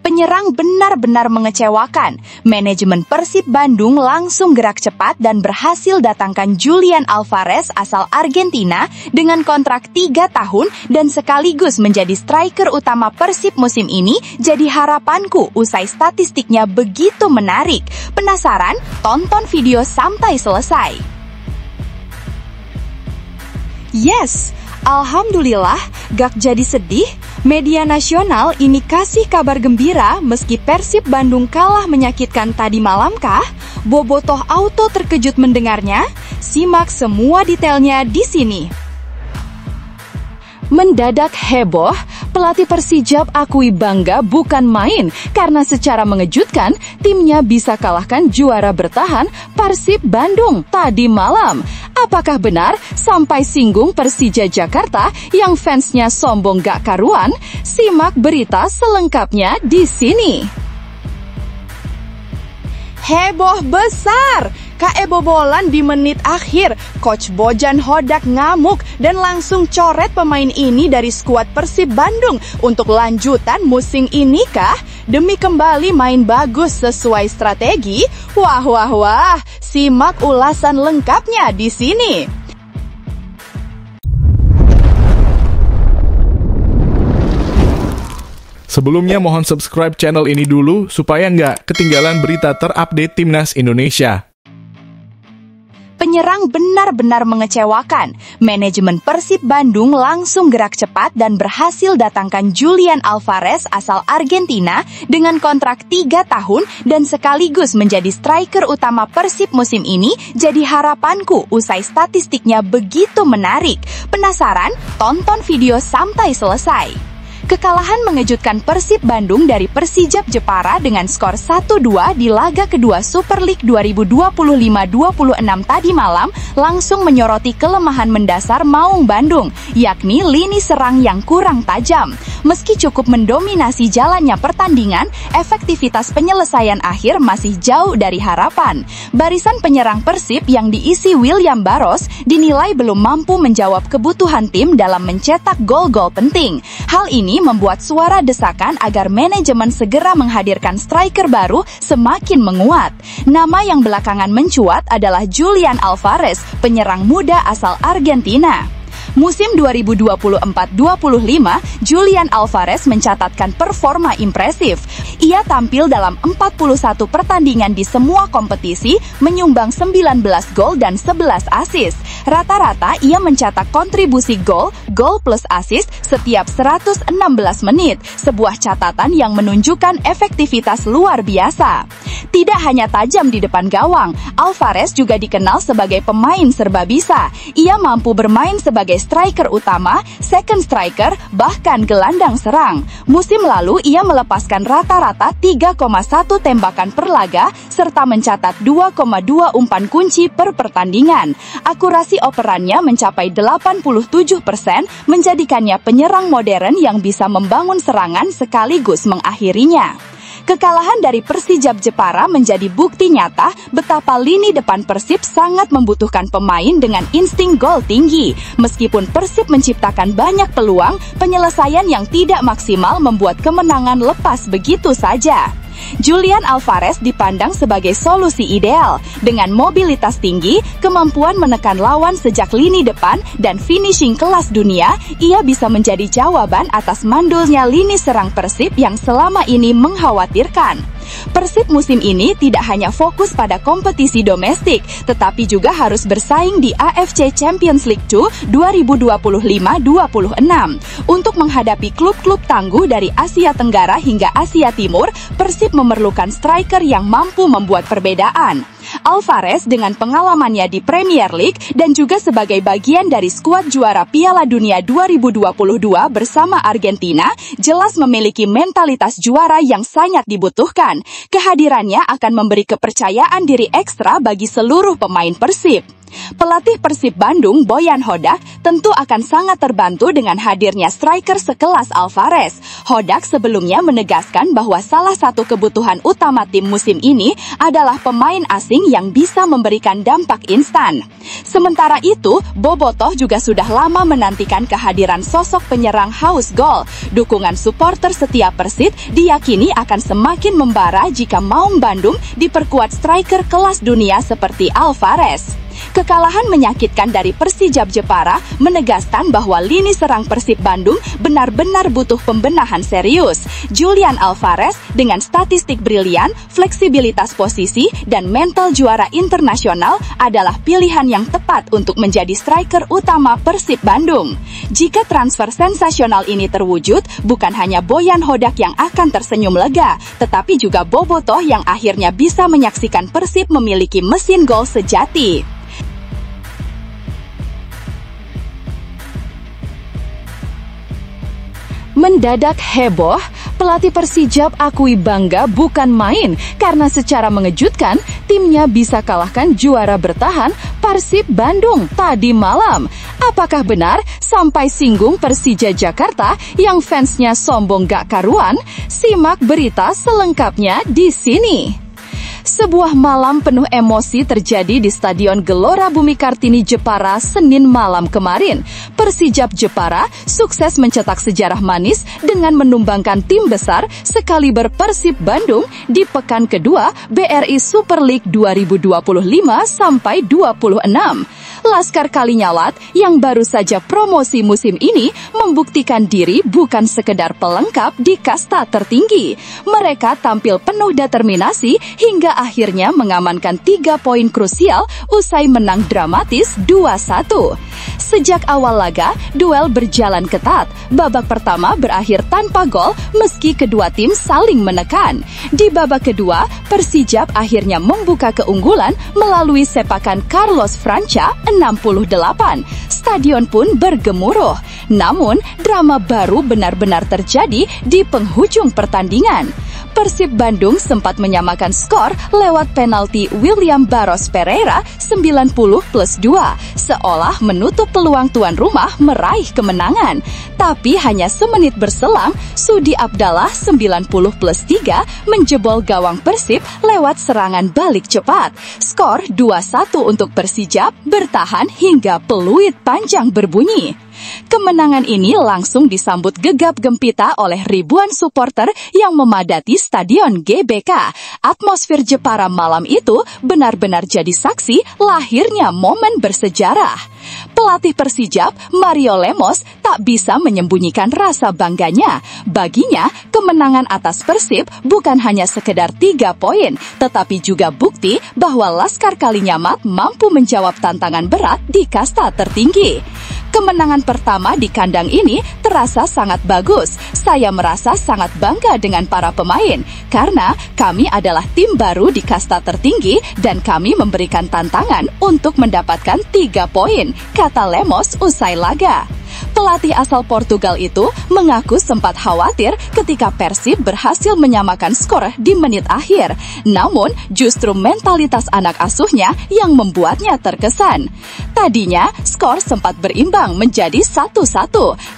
Penyerang benar-benar mengecewakan. Manajemen Persib Bandung langsung gerak cepat dan berhasil datangkan Julian Alvarez asal Argentina dengan kontrak 3 tahun dan sekaligus menjadi striker utama Persib musim ini. Jadi harapanku usai statistiknya begitu menarik. Penasaran? Tonton video sampai selesai. Yes, alhamdulillah, gak jadi sedih. Media nasional ini kasih kabar gembira meski Persib Bandung kalah menyakitkan tadi malam kah? Bobotoh auto terkejut mendengarnya? Simak semua detailnya di sini. Mendadak heboh, pelatih Persijap akui bangga bukan main karena secara mengejutkan timnya bisa kalahkan juara bertahan Persib Bandung tadi malam. Apakah benar sampai singgung Persija Jakarta yang fansnya sombong gak karuan? Simak berita selengkapnya di sini. Heboh besar! Kebobolan di menit akhir. Coach Bojan Hodak ngamuk dan langsung coret pemain ini dari skuad Persib Bandung untuk lanjutan musim ini kah? Demi kembali main bagus sesuai strategi? Wah, simak ulasan lengkapnya di sini. Sebelumnya mohon subscribe channel ini dulu supaya nggak ketinggalan berita terupdate Timnas Indonesia. Penyerang benar-benar mengecewakan. Manajemen Persib Bandung langsung gerak cepat dan berhasil datangkan Julian Alvarez asal Argentina dengan kontrak 3 tahun dan sekaligus menjadi striker utama Persib musim ini. Jadi harapanku usai statistiknya begitu menarik. Penasaran? Tonton video sampai selesai. Kekalahan mengejutkan Persib Bandung dari Persijap Jepara dengan skor 1-2 di laga kedua Super League 2025-26 tadi malam langsung menyoroti kelemahan mendasar Maung Bandung, yakni lini serang yang kurang tajam. Meski cukup mendominasi jalannya pertandingan, efektivitas penyelesaian akhir masih jauh dari harapan. Barisan penyerang Persib yang diisi William Barros dinilai belum mampu menjawab kebutuhan tim dalam mencetak gol-gol penting. Hal ini membuat suara desakan agar manajemen segera menghadirkan striker baru semakin menguat. Nama yang belakangan mencuat adalah Julian Alvarez, penyerang muda asal Argentina. Musim 2024-25, Julian Alvarez mencatatkan performa impresif. Ia tampil dalam 41 pertandingan di semua kompetisi, menyumbang 19 gol dan 11 assist. Rata-rata ia mencetak kontribusi gol plus assist setiap 116 menit, sebuah catatan yang menunjukkan efektivitas luar biasa. Tidak hanya tajam di depan gawang, Alvarez juga dikenal sebagai pemain serba bisa. Ia mampu bermain sebagai striker utama, second striker, bahkan gelandang serang. Musim lalu ia melepaskan rata-rata 3,1 tembakan per laga serta mencatat 2,2 umpan kunci per pertandingan. Akurasi operannya mencapai 87%, menjadikannya penyerang modern yang bisa membangun serangan sekaligus mengakhirinya. Kekalahan dari Persijap Jepara menjadi bukti nyata betapa lini depan Persib sangat membutuhkan pemain dengan insting gol tinggi. Meskipun Persib menciptakan banyak peluang, penyelesaian yang tidak maksimal membuat kemenangan lepas begitu saja. Julian Alvarez dipandang sebagai solusi ideal. Dengan mobilitas tinggi, kemampuan menekan lawan sejak lini depan, dan finishing kelas dunia, ia bisa menjadi jawaban atas mandulnya lini serang Persib yang selama ini mengkhawatirkan. Persib musim ini tidak hanya fokus pada kompetisi domestik, tetapi juga harus bersaing di AFC Champions League 2 2025-26. Untuk menghadapi klub-klub tangguh dari Asia Tenggara hingga Asia Timur, Persib memerlukan striker yang mampu membuat perbedaan. Alvarez dengan pengalamannya di Premier League dan juga sebagai bagian dari skuad juara Piala Dunia 2022 bersama Argentina, jelas memiliki mentalitas juara yang sangat dibutuhkan. Kehadirannya akan memberi kepercayaan diri ekstra bagi seluruh pemain Persib. Pelatih Persib Bandung, Boyan Hodak, tentu akan sangat terbantu dengan hadirnya striker sekelas Alvarez. Hodak sebelumnya menegaskan bahwa salah satu kebutuhan utama tim musim ini adalah pemain asing yang bisa memberikan dampak instan. Sementara itu, Bobotoh juga sudah lama menantikan kehadiran sosok penyerang haus gol. Dukungan supporter setia Persib diyakini akan semakin membara jika Maung Bandung diperkuat striker kelas dunia seperti Alvarez. Kekalahan menyakitkan dari Persijap Jepara menegaskan bahwa lini serang Persib Bandung benar-benar butuh pembenahan serius. Julian Alvarez dengan statistik brilian, fleksibilitas posisi, dan mental juara internasional adalah pilihan yang tepat untuk menjadi striker utama Persib Bandung. Jika transfer sensasional ini terwujud, bukan hanya Boyan Hodak yang akan tersenyum lega, tetapi juga Bobotoh yang akhirnya bisa menyaksikan Persib memiliki mesin gol sejati. Mendadak heboh, pelatih Persijap akui bangga bukan main karena secara mengejutkan timnya bisa kalahkan juara bertahan Persib Bandung tadi malam. Apakah benar sampai singgung Persija Jakarta yang fansnya sombong gak karuan? Simak berita selengkapnya di sini. Sebuah malam penuh emosi terjadi di Stadion Gelora Bumi Kartini Jepara Senin malam kemarin. Persijap Jepara sukses mencetak sejarah manis dengan menumbangkan tim besar sekaliber Persib Bandung di pekan kedua BRI Super League 2025-26. Laskar Kalinyalat yang baru saja promosi musim ini membuktikan diri bukan sekedar pelengkap di kasta tertinggi. Mereka tampil penuh determinasi hingga akhirnya mengamankan 3 poin krusial usai menang dramatis 2-1. Sejak awal laga, duel berjalan ketat. Babak pertama berakhir tanpa gol meski kedua tim saling menekan. Di babak kedua, Persijap akhirnya membuka keunggulan melalui sepakan Carlos Franca 68. Stadion pun bergemuruh. Namun, drama baru benar-benar terjadi di penghujung pertandingan. Persib Bandung sempat menyamakan skor lewat penalti William Barros Pereira 90+2, seolah menutup peluang tuan rumah meraih kemenangan. Tapi hanya semenit berselang, Sudi Abdallah 90+3 menjebol gawang Persib lewat serangan balik cepat. Skor 2-1 untuk Persijap bertahan hingga peluit panjang berbunyi. Kemenangan ini langsung disambut gegap gempita oleh ribuan supporter yang memadati Stadion GBK. Atmosfer Jepara malam itu benar-benar jadi saksi lahirnya momen bersejarah. Pelatih Persijap, Mario Lemos, tak bisa menyembunyikan rasa bangganya. Baginya, kemenangan atas Persib bukan hanya sekedar 3 poin, tetapi juga bukti bahwa Laskar Kalinyamat mampu menjawab tantangan berat di kasta tertinggi. Kemenangan pertama di kandang ini terasa sangat bagus. Saya merasa sangat bangga dengan para pemain, karena kami adalah tim baru di kasta tertinggi dan kami memberikan tantangan untuk mendapatkan 3 poin, kata Lemos usai laga. Pelatih asal Portugal itu mengaku sempat khawatir ketika Persib berhasil menyamakan skor di menit akhir. Namun, justru mentalitas anak asuhnya yang membuatnya terkesan. Tadinya, skor sempat berimbang menjadi 1-1.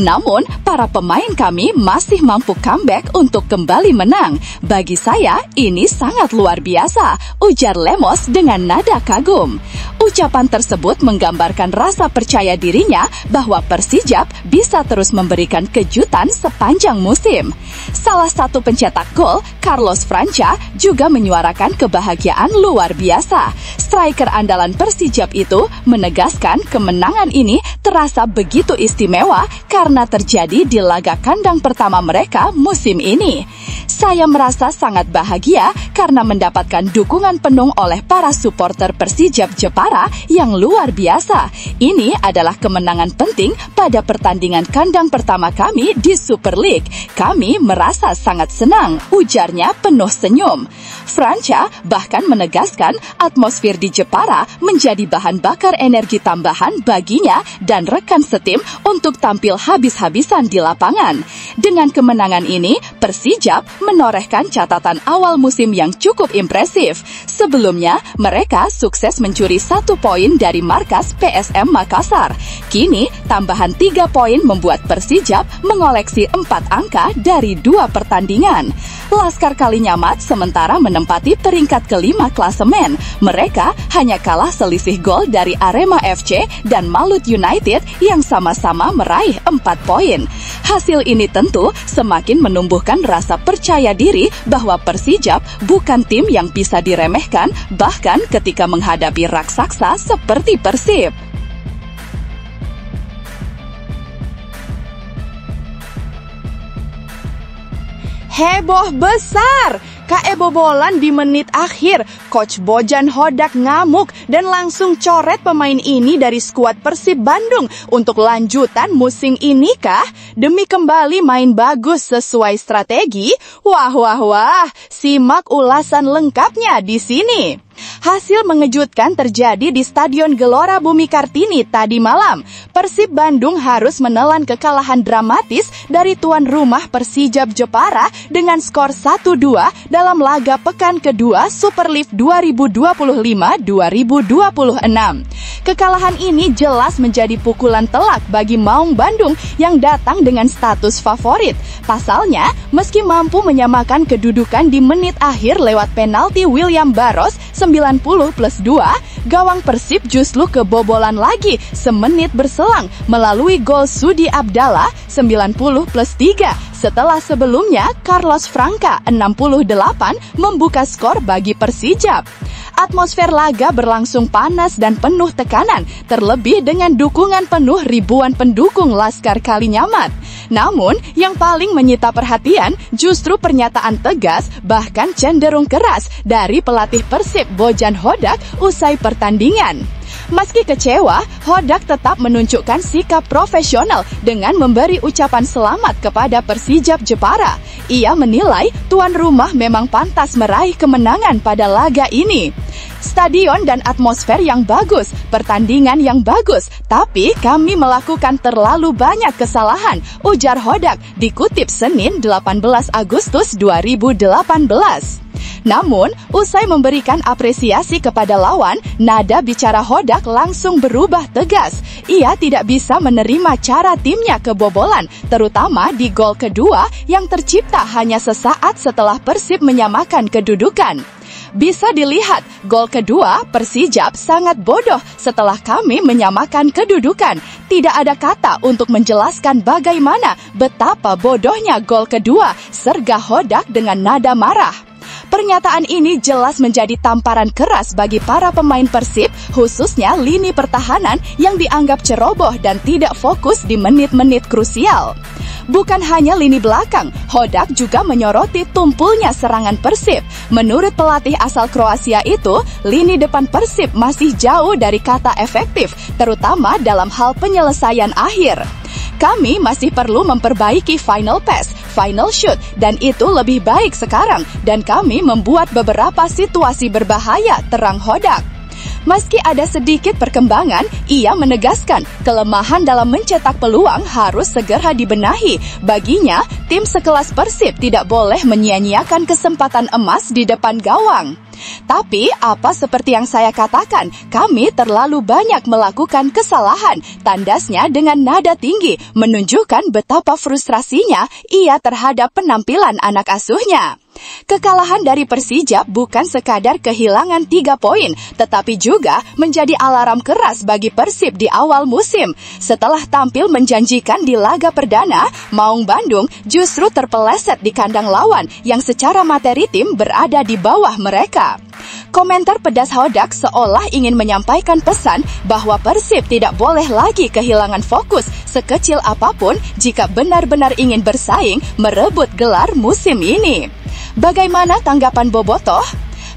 Namun, para pemain kami masih mampu comeback untuk kembali menang. Bagi saya, ini sangat luar biasa, ujar Lemos dengan nada kagum. Ucapan tersebut menggambarkan rasa percaya dirinya bahwa Persijap bisa terus memberikan kejutan sepanjang musim. Salah satu pencetak gol, Carlos Franca, juga menyuarakan kebahagiaan luar biasa. Striker andalan Persijap itu menegaskan kemenangan ini terasa begitu istimewa karena terjadi di laga kandang pertama mereka musim ini. Saya merasa sangat bahagia karena mendapatkan dukungan penuh oleh para supporter Persijap Jepara yang luar biasa. Ini adalah kemenangan penting pada pertandingan kandang pertama kami di Super League. Kami merasa sangat senang, ujarnya penuh senyum. Franca bahkan menegaskan atmosfer di Jepara menjadi bahan bakar energi tambahan baginya dan rekan setim untuk tampil habis-habisan di lapangan. Dengan kemenangan ini, Persijap menorehkan catatan awal musim yang cukup impresif. Sebelumnya, mereka sukses mencuri 1 poin dari markas PSM Makassar. Kini, tambahan 3 poin membuat Persijap mengoleksi 4 angka dari 2 pertandingan. Laskar Kalinyamat sementara menempati peringkat kelima klasemen. Mereka hanya kalah selisih gol dari Arema FC dan Malut United yang sama-sama meraih 4 poin. Hasil ini tentu semakin menumbuhkan rasa percaya diri bahwa Persijap bukan tim yang bisa diremehkan bahkan ketika menghadapi raksasa seperti Persib. Heboh besar! Kebobolan di menit akhir. Coach Bojan Hodak ngamuk dan langsung coret pemain ini dari skuad Persib Bandung untuk lanjutan musim ini kah? Demi kembali main bagus sesuai strategi? Wah, simak ulasan lengkapnya di sini. Hasil mengejutkan terjadi di Stadion Gelora Bumi Kartini tadi malam. Persib Bandung harus menelan kekalahan dramatis dari tuan rumah Persijap Jepara dengan skor 1-2 dalam laga pekan kedua Super League 2025-2026. Kekalahan ini jelas menjadi pukulan telak bagi Maung Bandung yang datang dengan status favorit. Pasalnya, meski mampu menyamakan kedudukan di menit akhir lewat penalti William Barros 90+2, gawang Persib justru kebobolan lagi semenit berselang melalui gol Sudi Abdallah 90+3 setelah sebelumnya Carlos Franca 68 membuka skor bagi Persijap. Atmosfer laga berlangsung panas dan penuh tekanan, terlebih dengan dukungan penuh ribuan pendukung Laskar Kalinyamat. Namun, yang paling menyita perhatian justru pernyataan tegas bahkan cenderung keras dari pelatih Persib Bojan Hodak usai pertandingan. Meski kecewa, Hodak tetap menunjukkan sikap profesional dengan memberi ucapan selamat kepada Persijap Jepara. Ia menilai tuan rumah memang pantas meraih kemenangan pada laga ini. Stadion dan atmosfer yang bagus, pertandingan yang bagus, tapi kami melakukan terlalu banyak kesalahan, ujar Hodak dikutip Senin 18 Agustus 2018. Namun, usai memberikan apresiasi kepada lawan, nada bicara Hodak langsung berubah tegas. Ia tidak bisa menerima cara timnya kebobolan, terutama di gol kedua yang tercipta hanya sesaat setelah Persib menyamakan kedudukan. Bisa dilihat, gol kedua Persijap sangat bodoh setelah kami menyamakan kedudukan. Tidak ada kata untuk menjelaskan bagaimana betapa bodohnya gol kedua, sergah Hodak dengan nada marah. Pernyataan ini jelas menjadi tamparan keras bagi para pemain Persib, khususnya lini pertahanan yang dianggap ceroboh dan tidak fokus di menit-menit krusial. Bukan hanya lini belakang, Hodak juga menyoroti tumpulnya serangan Persib. Menurut pelatih asal Kroasia itu, lini depan Persib masih jauh dari kata efektif, terutama dalam hal penyelesaian akhir. Kami masih perlu memperbaiki final pass, final shoot, dan itu lebih baik sekarang, dan kami membuat beberapa situasi berbahaya, terang Hodak. Meski ada sedikit perkembangan, ia menegaskan kelemahan dalam mencetak peluang harus segera dibenahi. Baginya, tim sekelas Persib tidak boleh menyia-nyiakan kesempatan emas di depan gawang. Tapi, apa seperti yang saya katakan, kami terlalu banyak melakukan kesalahan, tandasnya dengan nada tinggi, menunjukkan betapa frustrasinya ia terhadap penampilan anak asuhnya. Kekalahan dari Persijap bukan sekadar kehilangan 3 poin, tetapi juga menjadi alarm keras bagi Persib di awal musim. Setelah tampil menjanjikan di laga perdana, Maung Bandung justru terpeleset di kandang lawan yang secara materi tim berada di bawah mereka. Komentar pedas Hodak seolah ingin menyampaikan pesan bahwa Persib tidak boleh lagi kehilangan fokus sekecil apapun jika benar-benar ingin bersaing merebut gelar musim ini. Bagaimana tanggapan Bobotoh?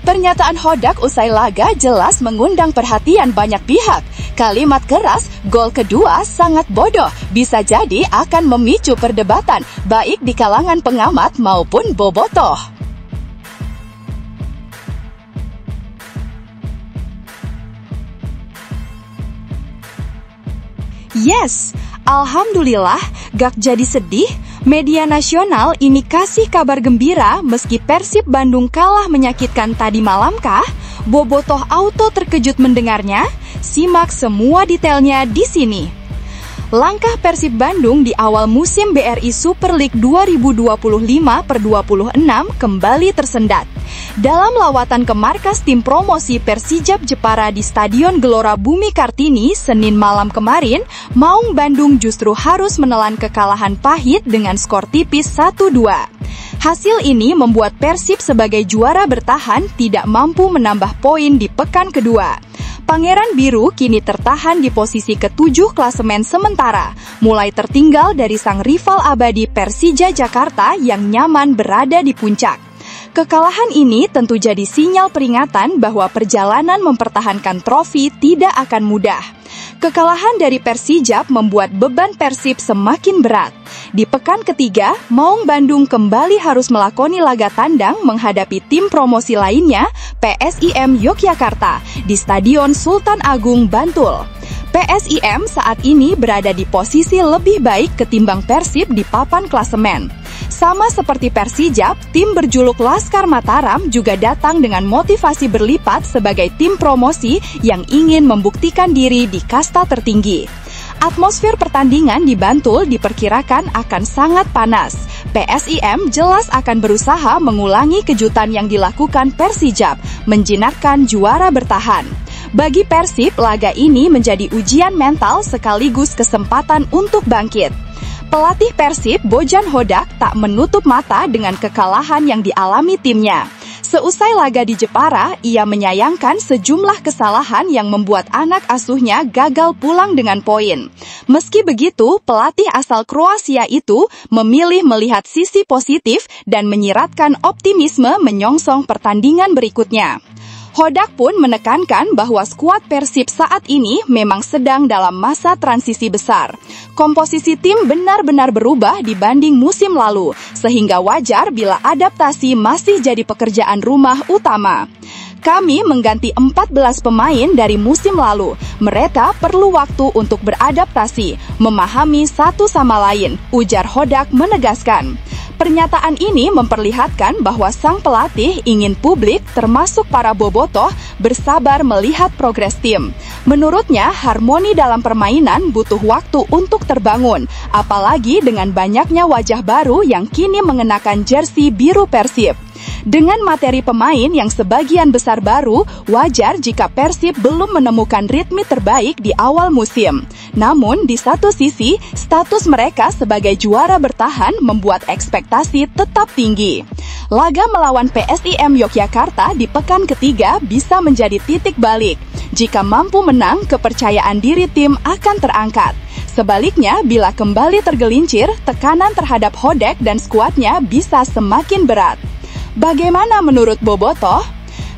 Pernyataan Hodak usai laga jelas mengundang perhatian banyak pihak. Kalimat keras, gol kedua sangat bodoh, bisa jadi akan memicu perdebatan baik di kalangan pengamat maupun Bobotoh. Yes, alhamdulillah gak jadi sedih. Media nasional ini kasih kabar gembira meski Persib Bandung kalah menyakitkan tadi malam kah? Bobotoh Auto terkejut mendengarnya? Simak semua detailnya di sini. Langkah Persib Bandung di awal musim BRI Super League 2025/26 kembali tersendat. Dalam lawatan ke markas tim promosi Persijap Jepara di Stadion Gelora Bumi Kartini Senin malam kemarin, Maung Bandung justru harus menelan kekalahan pahit dengan skor tipis 1-2. Hasil ini membuat Persib sebagai juara bertahan tidak mampu menambah poin di pekan kedua. Pangeran Biru kini tertahan di posisi ke-7 klasemen sementara, mulai tertinggal dari sang rival abadi Persija Jakarta yang nyaman berada di puncak. Kekalahan ini tentu jadi sinyal peringatan bahwa perjalanan mempertahankan trofi tidak akan mudah. Kekalahan dari Persijap membuat beban Persib semakin berat. Di pekan ketiga, Maung Bandung kembali harus melakoni laga tandang menghadapi tim promosi lainnya, PSIM Yogyakarta, di Stadion Sultan Agung, Bantul. PSIM saat ini berada di posisi lebih baik ketimbang Persib di papan klasemen. Sama seperti Persijap, tim berjuluk Laskar Mataram juga datang dengan motivasi berlipat sebagai tim promosi yang ingin membuktikan diri di kasta tertinggi. Atmosfer pertandingan di Bantul diperkirakan akan sangat panas. PSIM jelas akan berusaha mengulangi kejutan yang dilakukan Persijap, menjinakkan juara bertahan. Bagi Persib, laga ini menjadi ujian mental sekaligus kesempatan untuk bangkit. Pelatih Persib, Bojan Hodak, tak menutup mata dengan kekalahan yang dialami timnya. Seusai laga di Jepara, ia menyayangkan sejumlah kesalahan yang membuat anak asuhnya gagal pulang dengan poin. Meski begitu, pelatih asal Kroasia itu memilih melihat sisi positif dan menyiratkan optimisme menyongsong pertandingan berikutnya. Hodak pun menekankan bahwa skuad Persib saat ini memang sedang dalam masa transisi besar. Komposisi tim benar-benar berubah dibanding musim lalu, sehingga wajar bila adaptasi masih jadi pekerjaan rumah utama. Kami mengganti 14 pemain dari musim lalu. Mereka perlu waktu untuk beradaptasi, memahami satu sama lain, ujar Hodak menegaskan. Pernyataan ini memperlihatkan bahwa sang pelatih ingin publik, termasuk para bobotoh, bersabar melihat progres tim. Menurutnya, harmoni dalam permainan butuh waktu untuk terbangun, apalagi dengan banyaknya wajah baru yang kini mengenakan jersey biru Persib. Dengan materi pemain yang sebagian besar baru, wajar jika Persib belum menemukan ritme terbaik di awal musim. Namun, di satu sisi, status mereka sebagai juara bertahan membuat ekspektasi tetap tinggi. Laga melawan PSIM Yogyakarta di pekan ketiga bisa menjadi titik balik. Jika mampu menang, kepercayaan diri tim akan terangkat. Sebaliknya, bila kembali tergelincir, tekanan terhadap Hodak dan skuadnya bisa semakin berat. Bagaimana menurut bobotoh?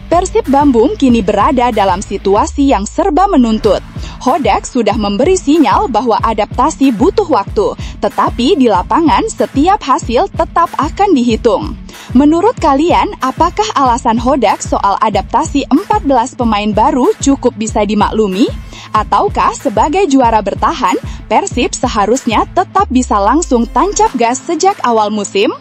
Persib Bandung kini berada dalam situasi yang serba menuntut. Hodak sudah memberi sinyal bahwa adaptasi butuh waktu, tetapi di lapangan setiap hasil tetap akan dihitung. Menurut kalian, apakah alasan Hodak soal adaptasi 14 pemain baru cukup bisa dimaklumi? Ataukah sebagai juara bertahan, Persib seharusnya tetap bisa langsung tancap gas sejak awal musim?